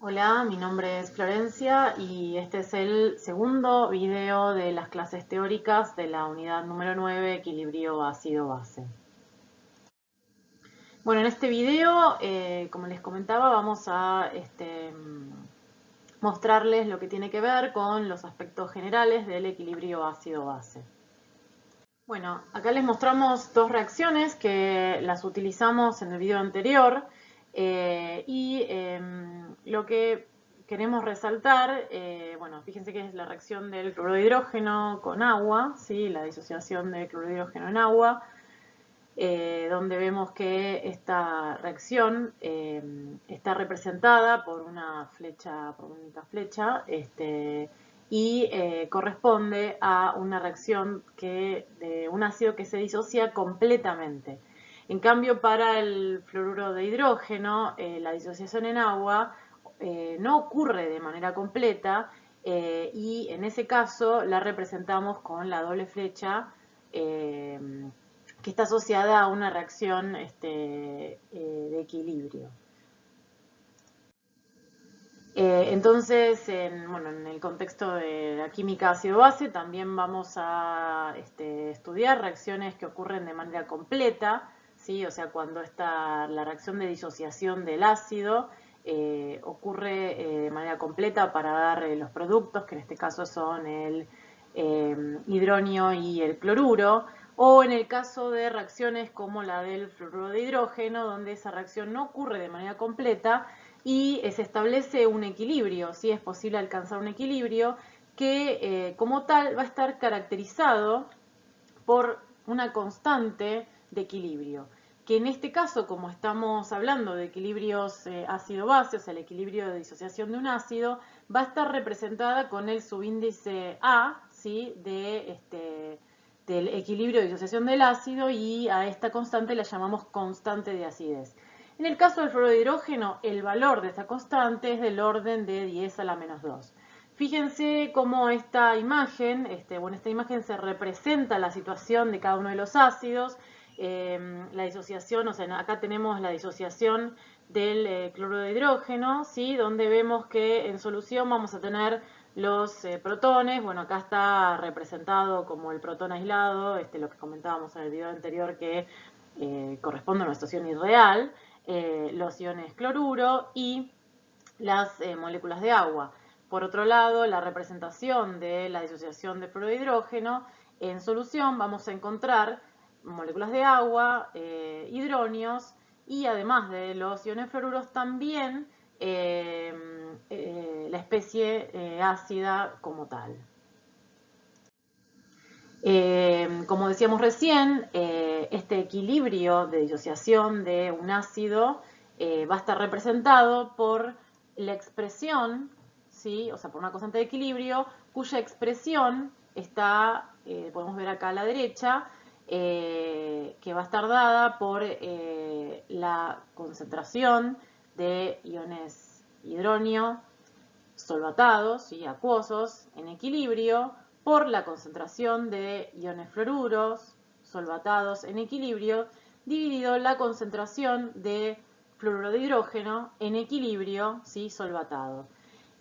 Hola, mi nombre es Florencia y este es el segundo video de las clases teóricas de la unidad número 9, equilibrio ácido-base. Bueno, en este video, como les comentaba, vamos a mostrarles lo que tiene que ver con los aspectos generales del equilibrio ácido-base. Bueno, acá les mostramos dos reacciones que las utilizamos en el video anterior lo que queremos resaltar, bueno, fíjense que es la reacción del cloruro de hidrógeno con agua, ¿sí? La disociación del cloruro de hidrógeno en agua, donde vemos que esta reacción está representada por una flecha, por una única flecha, corresponde a una reacción de un ácido que se disocia completamente. En cambio, para el fluoruro de hidrógeno, la disociación en agua no ocurre de manera completa y en ese caso la representamos con la doble flecha que está asociada a una reacción de equilibrio. Entonces, en el contexto de la química ácido-base, también vamos a estudiar reacciones que ocurren de manera completa, ¿sí? O sea, cuando la reacción de disociación del ácido ocurre de manera completa para dar los productos, que en este caso son el hidronio y el cloruro, o en el caso de reacciones como la del fluoruro de hidrógeno, donde esa reacción no ocurre de manera completa, y se establece un equilibrio, ¿sí? Es posible alcanzar un equilibrio que como tal va a estar caracterizado por una constante de equilibrio, que en este caso, como estamos hablando de equilibrios ácido-base, o sea, el equilibrio de disociación de un ácido, va a estar representada con el subíndice A, ¿sí? Del equilibrio de disociación del ácido, y a esta constante la llamamos constante de acidez. En el caso del fluoruro de hidrógeno, el valor de esta constante es del orden de 10 a la menos 2. Fíjense cómo esta imagen se representa la situación de cada uno de los ácidos, la disociación, o sea, acá tenemos la disociación del cloruro de hidrógeno, ¿sí? Donde vemos que en solución vamos a tener los protones. Bueno, acá está representado como el protón aislado, lo que comentábamos en el video anterior, que corresponde a una situación irreal, los iones cloruro y las moléculas de agua. Por otro lado, la representación de la disociación de fluoruro de hidrógeno, en solución vamos a encontrar moléculas de agua, hidronios, y además de los iones fluoruros también la especie ácida como tal. Como decíamos recién, este equilibrio de disociación de un ácido va a estar representado por la expresión, ¿sí? O sea, por una constante de equilibrio, cuya expresión está, podemos ver acá a la derecha, que va a estar dada por la concentración de iones hidronio solvatados y acuosos en equilibrio por la concentración de iones fluoruros solvatados en equilibrio dividido la concentración de fluoruro de hidrógeno en equilibrio, ¿sí? Solvatado.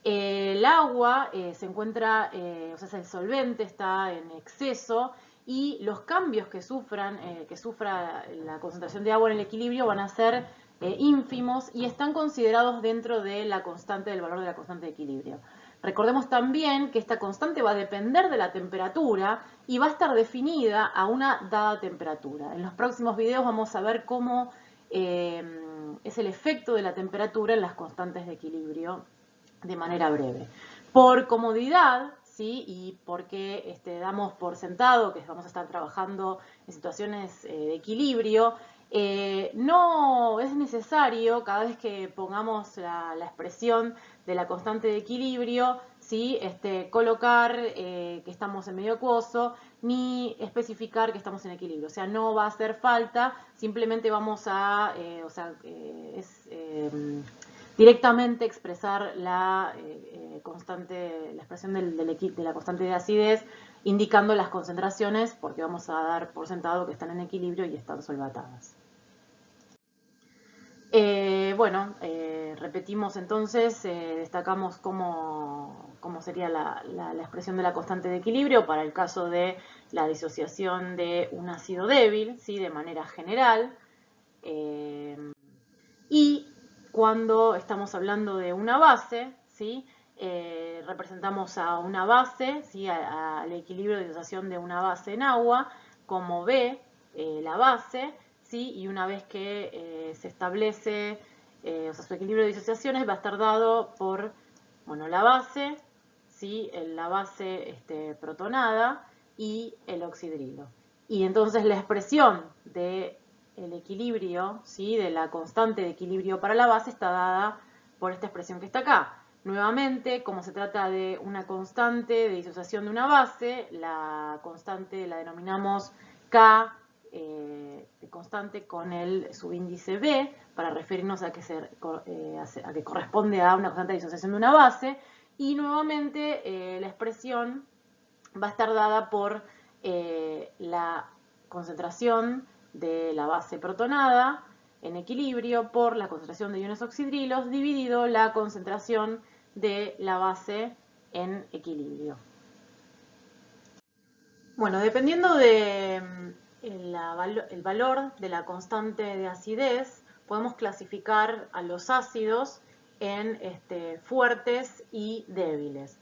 El agua se encuentra, o sea, el solvente está en exceso y los cambios que sufra la concentración de agua en el equilibrio van a ser ínfimos y están considerados dentro de la constante, del valor de la constante de equilibrio. Recordemos también que esta constante va a depender de la temperatura y va a estar definida a una dada temperatura. En los próximos videos vamos a ver cómo es el efecto de la temperatura en las constantes de equilibrio de manera breve. Por comodidad, ¿sí? Y porque damos por sentado que vamos a estar trabajando en situaciones de equilibrio, no es necesario cada vez que pongamos la expresión de la constante de equilibrio, ¿sí? Colocar que estamos en medio acuoso, ni especificar que estamos en equilibrio. O sea, no va a hacer falta, simplemente vamos a, directamente expresar la constante, la expresión de la constante de acidez, indicando las concentraciones, porque vamos a dar por sentado que están en equilibrio y están solvatadas. bueno, repetimos entonces, destacamos cómo sería la expresión de la constante de equilibrio para el caso de la disociación de un ácido débil, ¿sí? De manera general. Y cuando estamos hablando de una base, ¿sí? Representamos a una base, ¿sí? Al equilibrio de disociación de una base en agua, como B, la base, ¿sí? Y una vez que se establece, o sea, su equilibrio de disociaciones va a estar dado por, bueno, la base, ¿sí? La base protonada y el oxidrilo. Y entonces la expresión de el equilibrio, ¿sí? De la constante de equilibrio para la base está dada por esta expresión que está acá. Nuevamente, como se trata de una constante de disociación de una base, la constante la denominamos K, constante con el subíndice B, para referirnos a que corresponde a una constante de disociación de una base. Y nuevamente la expresión va a estar dada por la concentración de la base protonada en equilibrio por la concentración de iones oxidrilos dividido la concentración de la base en equilibrio. Bueno, dependiendo de el valor de la constante de acidez, podemos clasificar a los ácidos en fuertes y débiles.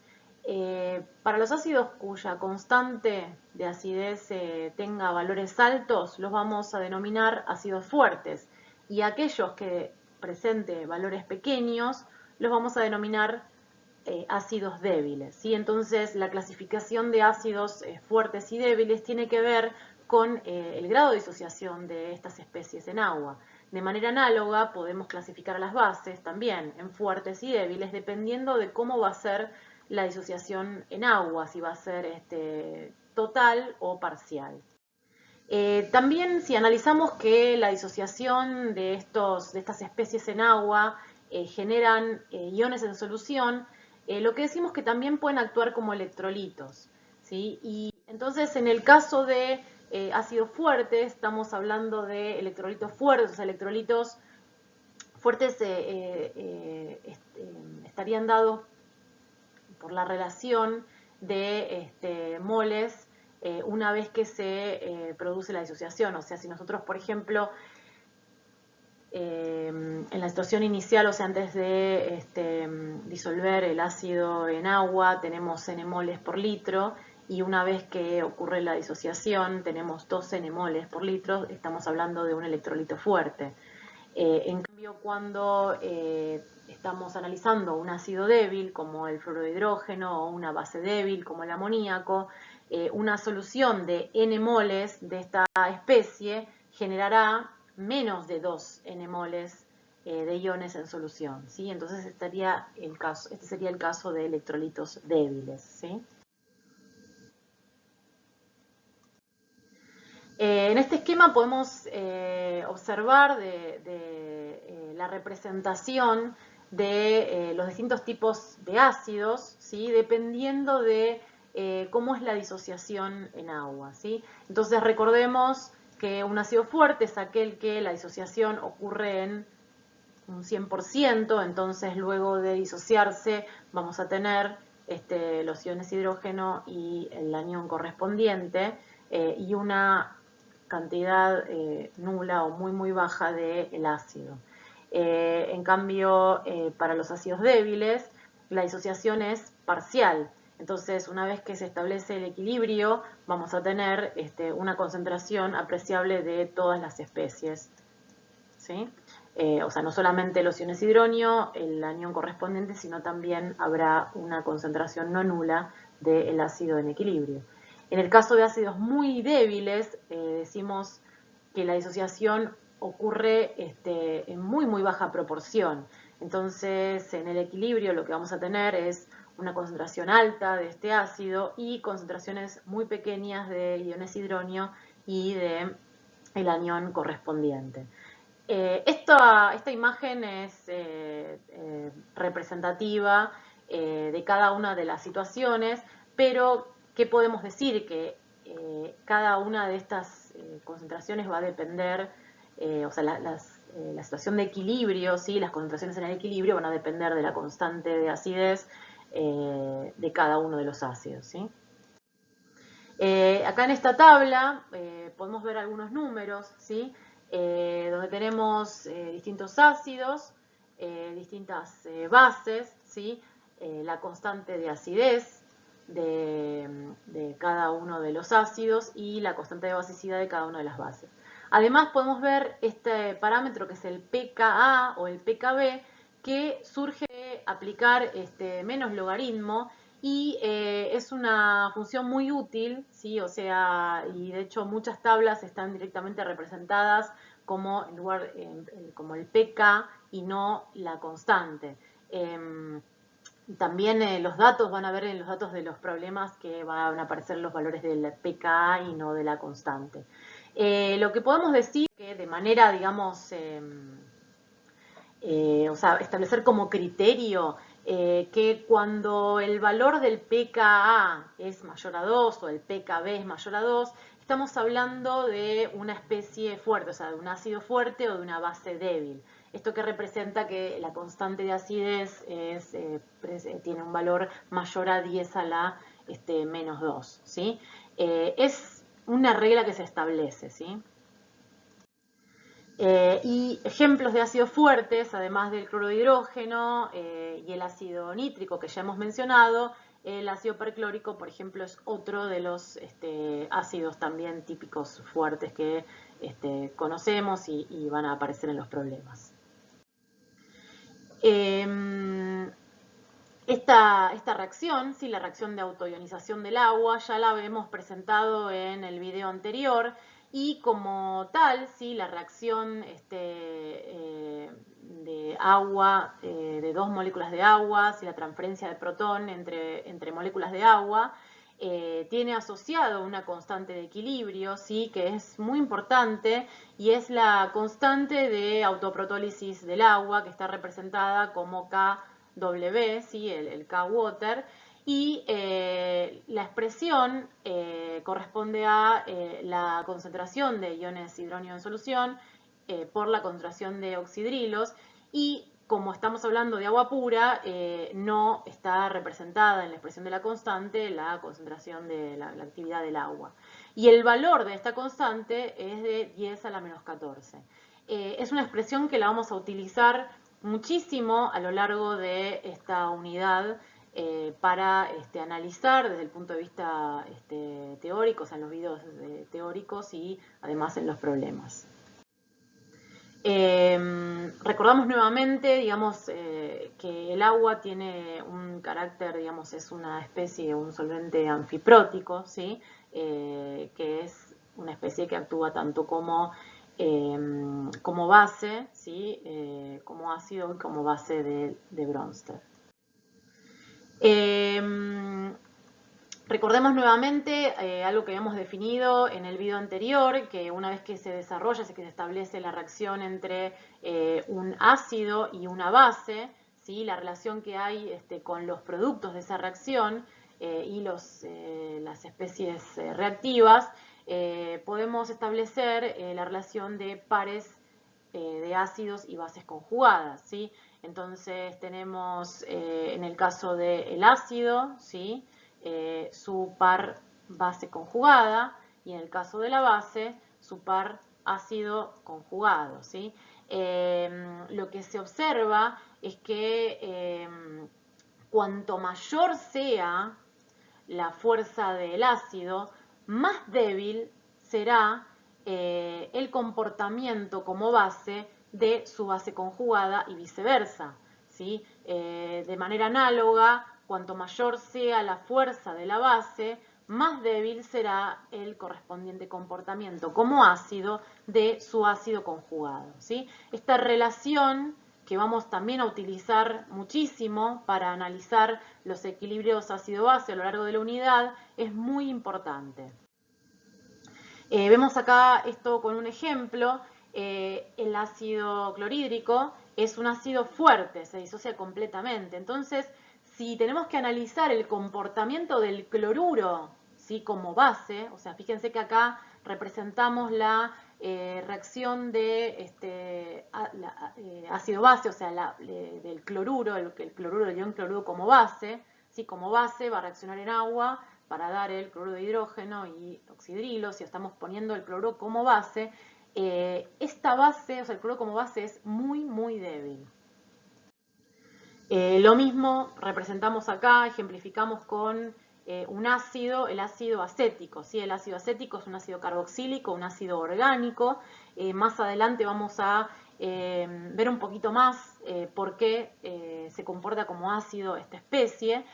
Para los ácidos cuya constante de acidez tenga valores altos, los vamos a denominar ácidos fuertes. Y aquellos que presenten valores pequeños, los vamos a denominar ácidos débiles, ¿sí? Entonces, la clasificación de ácidos fuertes y débiles tiene que ver con el grado de disociación de estas especies en agua. De manera análoga, podemos clasificar a las bases también en fuertes y débiles, dependiendo de cómo va a ser la disociación en agua, si va a ser total o parcial. También si analizamos que la disociación de estas especies en agua generan iones en solución, lo que decimos que también pueden actuar como electrolitos, ¿sí? Y entonces en el caso de ácidos fuertes, estamos hablando de electrolitos fuertes, o sea, electrolitos fuertes estarían dados por la relación de moles una vez que se produce la disociación. O sea, si nosotros, por ejemplo, en la situación inicial, o sea, antes de disolver el ácido en agua, tenemos N moles por litro, y una vez que ocurre la disociación, tenemos 2 N moles por litro, estamos hablando de un electrolito fuerte. En cambio, cuando estamos analizando un ácido débil, como el fluoruro de hidrógeno, o una base débil, como el amoníaco, una solución de N moles de esta especie generará menos de 2 N moles de iones en solución, ¿sí? Entonces este sería el caso de electrolitos débiles, ¿sí? En este esquema podemos observar la representación de los distintos tipos de ácidos, ¿sí? Dependiendo de cómo es la disociación en agua, ¿sí? Entonces recordemos que un ácido fuerte es aquel que la disociación ocurre en un 100%, entonces luego de disociarse vamos a tener los iones hidrógeno y el anión correspondiente y una cantidad nula o muy baja del ácido. En cambio, para los ácidos débiles, la disociación es parcial. Entonces, una vez que se establece el equilibrio, vamos a tener una concentración apreciable de todas las especies, ¿sí? O sea, no solamente los iones hidronio, el anión correspondiente, sino también habrá una concentración no nula del ácido en equilibrio. En el caso de ácidos muy débiles, decimos que la disociación ocurre en muy baja proporción. Entonces, en el equilibrio lo que vamos a tener es una concentración alta de este ácido y concentraciones muy pequeñas de iones hidronio y de el anión correspondiente. Esta imagen es representativa de cada una de las situaciones, pero ¿qué podemos decir? Que cada una de estas concentraciones va a depender, o sea, la situación de equilibrio, ¿sí? Las concentraciones en el equilibrio van a depender de la constante de acidez de cada uno de los ácidos, ¿sí? Acá en esta tabla podemos ver algunos números, ¿sí? Donde tenemos distintos ácidos, distintas bases, ¿sí? La constante de acidez de cada uno de los ácidos y la constante de basicidad de cada una de las bases. Además podemos ver este parámetro que es el pKa o el pKb, que surge de aplicar menos logaritmo y es una función muy útil, ¿sí? O sea, y de hecho muchas tablas están directamente representadas como, en lugar, como el pK y no la constante. También los datos, van a ver en los datos de los problemas que van a aparecer los valores del pKa y no de la constante. Lo que podemos decir que de manera, digamos, o sea, establecer como criterio que cuando el valor del pKa es mayor a 2 o el pKb es mayor a 2, estamos hablando de una especie fuerte, o sea, de un ácido fuerte o de una base débil. Esto que representa que la constante de acidez tiene un valor mayor a 10 a la menos 2, ¿sí? Es una regla que se establece, ¿sí? Y ejemplos de ácidos fuertes, además del cloro de hidrógeno y el ácido nítrico que ya hemos mencionado, el ácido perclórico, por ejemplo, es otro de los ácidos también típicos fuertes que conocemos y van a aparecer en los problemas. Esta reacción, sí, la reacción de autoionización del agua, ya la hemos presentado en el video anterior y como tal, sí, la reacción de agua, de dos moléculas de agua, sí, la transferencia de protón entre moléculas de agua, tiene asociado una constante de equilibrio, sí, que es muy importante y es la constante de autoprotólisis del agua, que está representada como KW, ¿sí? el K-Water, y la expresión corresponde a la concentración de iones hidróneo en solución por la concentración de oxidrilos, y como estamos hablando de agua pura, no está representada en la expresión de la constante la concentración de la actividad del agua. Y el valor de esta constante es de 10 a la menos 14. Es una expresión que la vamos a utilizar muchísimo a lo largo de esta unidad para analizar desde el punto de vista teórico, o sea, en los videos teóricos y además en los problemas. Recordamos nuevamente, digamos, que el agua tiene un carácter, digamos, es una especie, un solvente anfiprótico, ¿sí? Que es una especie que actúa tanto como base, ¿sí? Como ácido y como base de Bronsted. Recordemos nuevamente algo que habíamos definido en el video anterior, que una vez que se desarrolla, que se establece la reacción entre un ácido y una base, ¿sí? La relación que hay con los productos de esa reacción y las especies reactivas, podemos establecer la relación de pares de ácidos y bases conjugadas, ¿sí? Entonces tenemos en el caso del ácido, ¿sí? Su par base conjugada, y en el caso de la base, su par ácido conjugado, ¿sí? Lo que se observa es que cuanto mayor sea la fuerza del ácido, más débil será el comportamiento como base de su base conjugada y viceversa, ¿sí? De manera análoga, cuanto mayor sea la fuerza de la base, más débil será el correspondiente comportamiento como ácido de su ácido conjugado, ¿sí? Esta relación que vamos también a utilizar muchísimo para analizar los equilibrios ácido-base a lo largo de la unidad, es muy importante. Vemos acá esto con un ejemplo. El ácido clorhídrico es un ácido fuerte, se disocia completamente. Entonces, si tenemos que analizar el comportamiento del cloruro, ¿sí? Como base, o sea, fíjense que acá representamos la reacción de ácido-base, o sea, del cloruro, el cloruro del ion cloruro como base, ¿sí? Como base va a reaccionar en agua para dar el cloruro de hidrógeno y oxidrilo. Si estamos poniendo el cloruro como base, esta base, o sea, el cloruro como base es muy, muy débil. Lo mismo representamos acá, ejemplificamos con un ácido, el ácido acético. ¿Sí? El ácido acético es un ácido carboxílico, un ácido orgánico. Más adelante vamos a ver un poquito más por qué se comporta como ácido esta especie.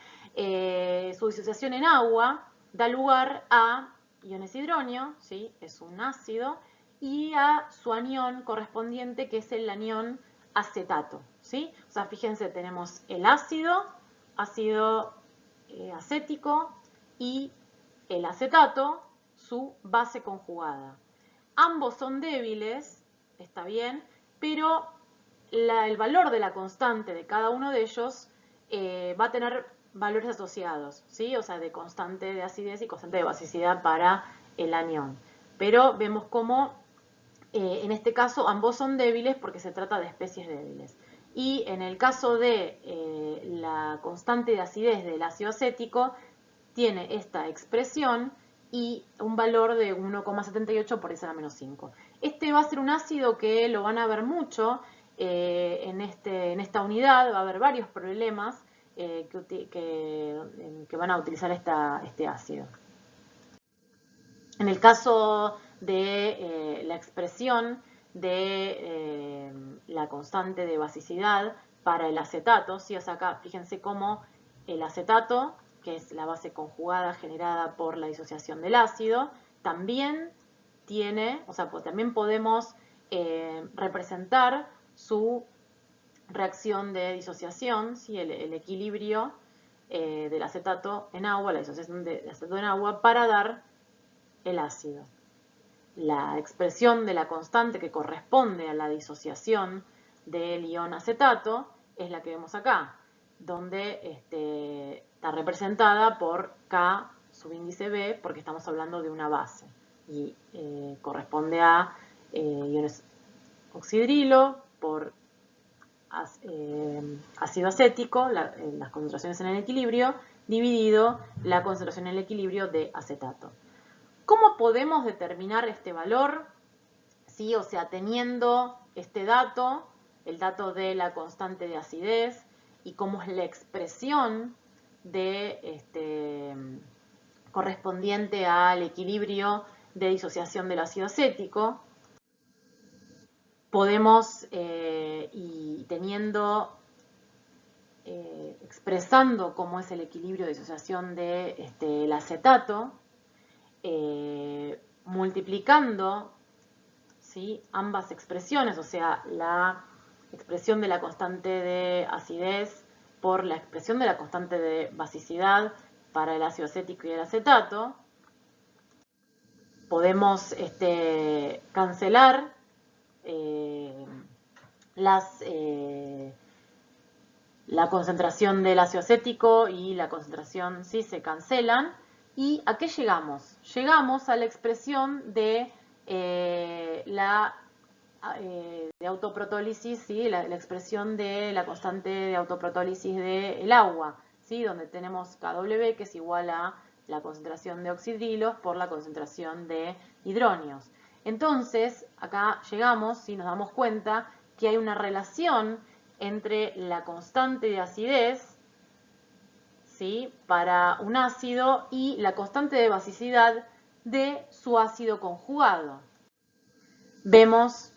Su disociación en agua da lugar a iones hidronio, ¿sí? Es un ácido, y a su anión correspondiente, que es el anión acetato, ¿sí? O sea, fíjense, tenemos el ácido acético, y el acetato, su base conjugada. Ambos son débiles, está bien, pero el valor de la constante de cada uno de ellos va a tener valores asociados, ¿sí? O sea, de constante de acidez y constante de basicidad para el anión. Pero vemos cómo en este caso ambos son débiles porque se trata de especies débiles. Y en el caso de la constante de acidez del ácido acético, tiene esta expresión y un valor de 1,78 por 10 a la menos 5. Este va a ser un ácido que lo van a ver mucho en esta unidad. Va a haber varios problemas que van a utilizar este ácido. En el caso de la expresión de la constante de basicidad para el acetato, ¿sí? O sea, acá fíjense cómo el acetato, que es la base conjugada generada por la disociación del ácido, también tiene, o sea, pues también podemos representar su reacción de disociación, ¿sí? El equilibrio del acetato en agua, la disociación del acetato en agua, para dar el ácido. La expresión de la constante que corresponde a la disociación del ion acetato es la que vemos acá, donde está representada por K subíndice B, porque estamos hablando de una base, y corresponde a iones oxidrilo por ácido acético, las concentraciones en el equilibrio, dividido la concentración en el equilibrio de acetato. ¿Cómo podemos determinar este valor? ¿Sí? O sea, teniendo este dato, el dato de la constante de acidez, y cómo es la expresión correspondiente al equilibrio de disociación del ácido acético, podemos, y teniendo, expresando cómo es el equilibrio de disociación del acetato, multiplicando, ¿sí? Ambas expresiones, o sea, la expresión de la constante de acidez por la expresión de la constante de basicidad para el ácido acético y el acetato, podemos cancelar la concentración del ácido acético y la concentración, ¿sí? Se cancelan. ¿Y a qué llegamos? Llegamos a la expresión de de autoprotólisis, ¿sí? La expresión de la constante de autoprotólisis del agua, ¿sí? Donde tenemos Kw, que es igual a la concentración de oxidrilos por la concentración de hidronios. Entonces, acá llegamos, ¿sí? Nos damos cuenta que hay una relación entre la constante de acidez, ¿sí? Para un ácido, y la constante de basicidad de su ácido conjugado. Vemos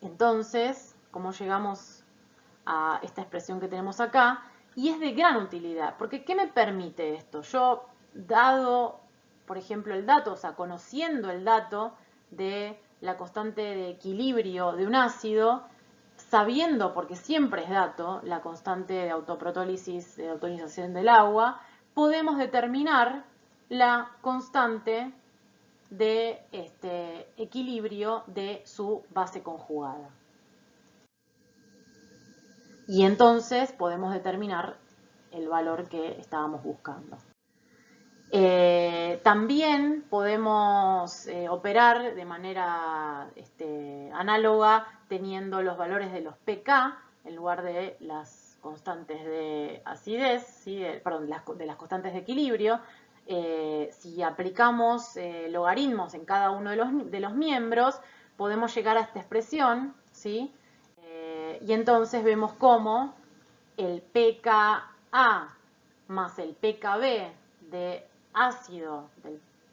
entonces cómo llegamos a esta expresión que tenemos acá, y es de gran utilidad, porque ¿qué me permite esto? Yo, dado, por ejemplo, el dato, o sea, conociendo el dato de la constante de equilibrio de un ácido, sabiendo, porque siempre es dato, la constante de autoprotólisis, de autorización del agua, podemos determinar la constante de equilibrio de su base conjugada. Y entonces podemos determinar el valor que estábamos buscando. También podemos operar de manera análoga teniendo los valores de los pK en lugar de las constantes de acidez, ¿sí? Perdón, de las constantes de equilibrio. Si aplicamos logaritmos en cada uno de los miembros, podemos llegar a esta expresión, ¿sí? Y entonces vemos cómo el pKa más el pKb de ácido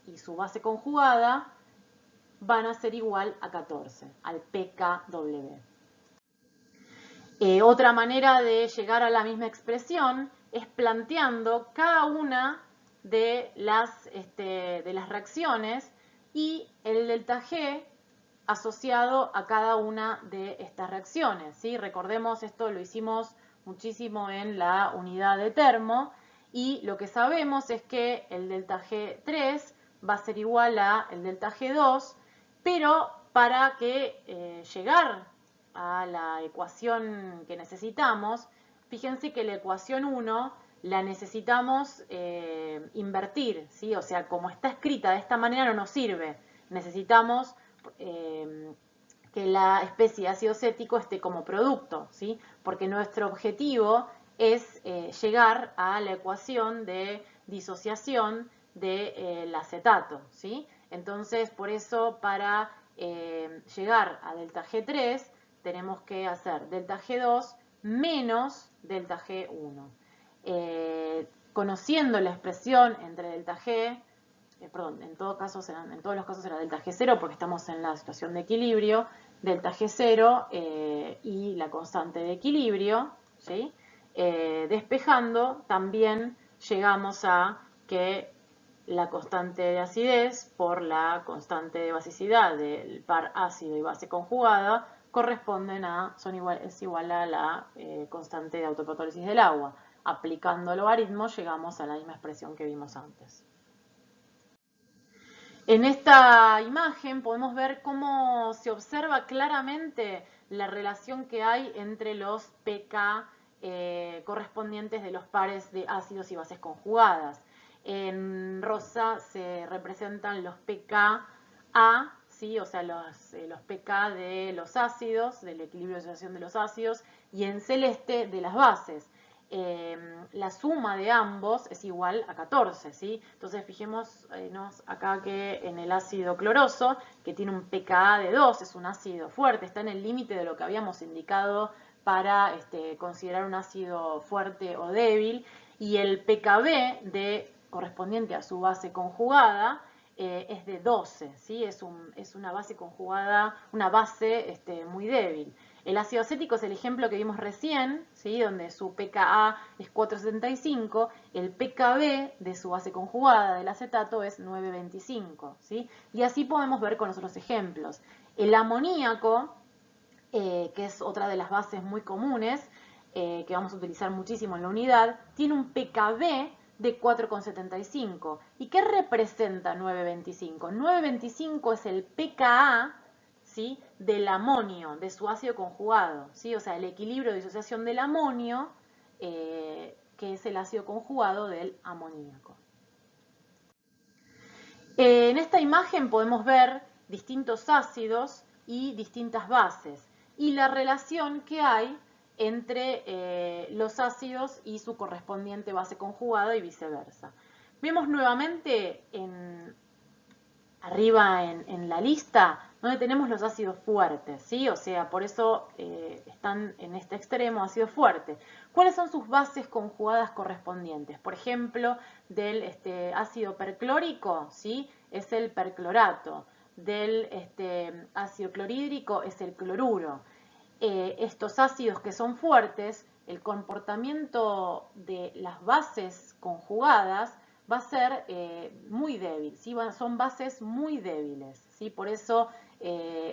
y su base conjugada van a ser igual a 14, al pKw. Otra manera de llegar a la misma expresión es planteando cada una de las reacciones y el delta G asociado a cada una de estas reacciones, ¿sí? Recordemos, esto lo hicimos muchísimo en la unidad de termo, y lo que sabemos es que el delta G3 va a ser igual a el delta G2, pero para que llegar a la ecuación que necesitamos, fíjense que la ecuación 1 la necesitamos invertir, ¿sí? O sea, como está escrita de esta manera no nos sirve. Necesitamos que la especie de ácido cético esté como producto, ¿sí? Porque nuestro objetivo es llegar a la ecuación de disociación del acetato, ¿sí? Entonces, por eso, para llegar a delta G3, tenemos que hacer delta G2 menos delta G1. Conociendo la expresión entre delta G, perdón, en todos los casos será delta G0 porque estamos en la situación de equilibrio, delta G0 y la constante de equilibrio, ¿sí? Despejando, también llegamos a que la constante de acidez por la constante de basicidad del par ácido y base conjugada es igual a la constante de autoprotólisis del agua. Aplicando logaritmos llegamos a la misma expresión que vimos antes. En esta imagen podemos ver cómo se observa claramente la relación que hay entre los pK correspondientes de los pares de ácidos y bases conjugadas. En rosa se representan los pKa, ¿sí? O sea, los pK de los ácidos, del equilibrio de asociación de los ácidos, y en celeste de las bases. La suma de ambos es igual a 14, ¿sí? Entonces fijémonos acá que en el ácido cloroso, que tiene un pKa de 2, es un ácido fuerte, está en el límite de lo que habíamos indicado para considerar un ácido fuerte o débil, y el pKb correspondiente a su base conjugada es de 12, ¿sí? Es una base conjugada, una base muy débil. El ácido acético es el ejemplo que vimos recién, ¿sí? Donde su pKa es 4,75, el pKb de su base conjugada del acetato es 9,25, ¿sí? Y así podemos ver con los otros ejemplos. El amoníaco, que es otra de las bases muy comunes, que vamos a utilizar muchísimo en la unidad, tiene un pKb de 4,75. ¿Y qué representa 9,25? 9,25 es el pKa, ¿sí? Del amonio, de su ácido conjugado, ¿sí? O sea, el equilibrio de disociación del amonio, que es el ácido conjugado del amoníaco. En esta imagen podemos ver distintos ácidos y distintas bases y la relación que hay entre los ácidos y su correspondiente base conjugada y viceversa. Vemos nuevamente arriba en la lista donde tenemos los ácidos fuertes, ¿sí? O sea, por eso están en este extremo ácido fuerte. ¿Cuáles son sus bases conjugadas correspondientes? Por ejemplo, del ácido perclórico, ¿sí? Es el perclorato. Del ácido clorhídrico es el cloruro. Estos ácidos que son fuertes, el comportamiento de las bases conjugadas va a ser muy débil, ¿sí? Son bases muy débiles, ¿sí? Por eso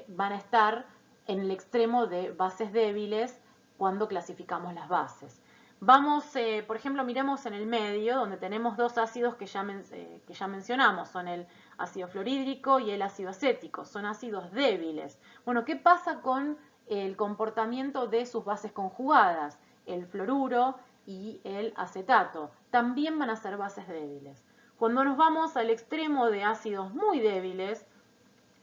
van a estar en el extremo de bases débiles cuando clasificamos las bases. Vamos, por ejemplo, miremos en el medio, donde tenemos dos ácidos que ya mencionamos, son el ácido fluorhídrico y el ácido acético, son ácidos débiles. Bueno, ¿qué pasa con el comportamiento de sus bases conjugadas? El fluoruro y el acetato también van a ser bases débiles. Cuando nos vamos al extremo de ácidos muy débiles,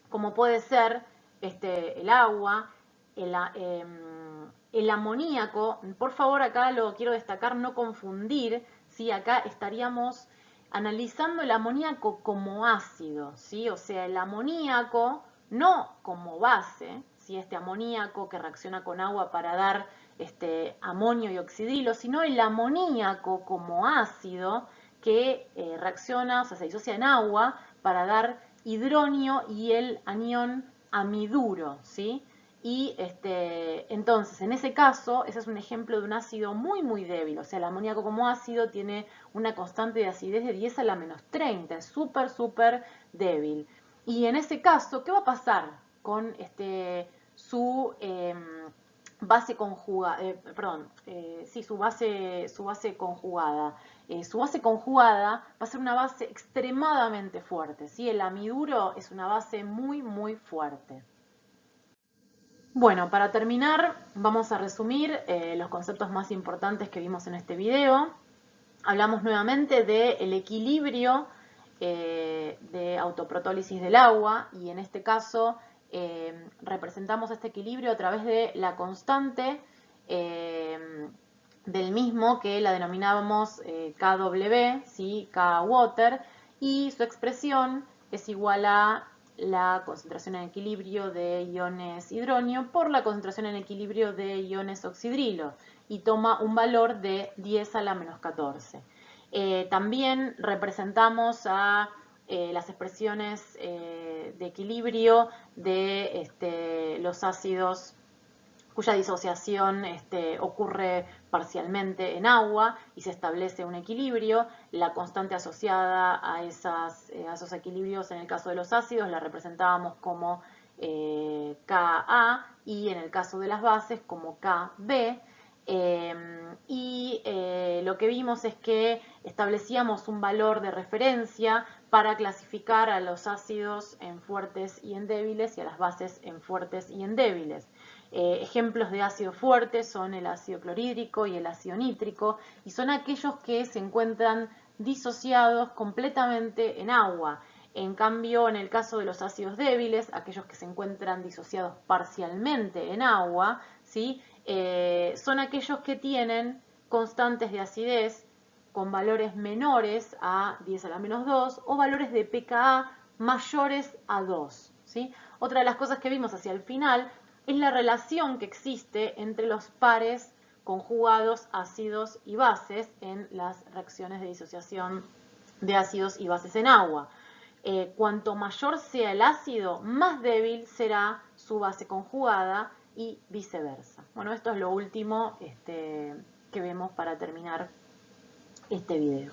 como puede ser el agua, el amoníaco, por favor acá lo quiero destacar, no confundir, ¿sí? Acá estaríamos analizando el amoníaco como ácido, ¿sí? O sea, el amoníaco no como base, ¿sí? Este amoníaco que reacciona con agua para dar amonio y oxidrilo, sino el amoníaco como ácido que reacciona, o sea, se disocia en agua para dar hidronio y el anión amiduro, ¿sí? Y entonces, en ese caso, ese es un ejemplo de un ácido muy, muy débil. O sea, el amoníaco como ácido tiene una constante de acidez de 10 a la menos 30. Es súper, súper débil. Y en ese caso, ¿qué va a pasar con su base conjugada? Sí, su base conjugada. Su base conjugada va a ser una base extremadamente fuerte, ¿sí? El amiduro es una base muy, muy fuerte. Bueno, para terminar, vamos a resumir los conceptos más importantes que vimos en este video. Hablamos nuevamente del equilibrio de autoprotólisis del agua y en este caso representamos este equilibrio a través de la constante del mismo que la denominábamos Kw, ¿sí? K water, y su expresión es igual a la concentración en equilibrio de iones hidronio por la concentración en equilibrio de iones oxidrilo y toma un valor de 10 a la menos 14. También representamos a las expresiones de equilibrio de los ácidos cuya disociación ocurre parcialmente en agua y se establece un equilibrio. La constante asociada a esos equilibrios en el caso de los ácidos la representábamos como Ka y en el caso de las bases como Kb. Lo que vimos es que establecíamos un valor de referencia para clasificar a los ácidos en fuertes y en débiles y a las bases en fuertes y en débiles. Ejemplos de ácido fuerte son el ácido clorhídrico y el ácido nítrico y son aquellos que se encuentran disociados completamente en agua. En cambio, en el caso de los ácidos débiles, aquellos que se encuentran disociados parcialmente en agua, ¿sí? Son aquellos que tienen constantes de acidez con valores menores a 10 a la menos 2 o valores de pKa mayores a 2. ¿Sí? Otra de las cosas que vimos hacia el final es la relación que existe entre los pares conjugados ácidos y bases en las reacciones de disociación de ácidos y bases en agua. Cuanto mayor sea el ácido, más débil será su base conjugada y viceversa. Bueno, esto es lo último que vemos para terminar este video.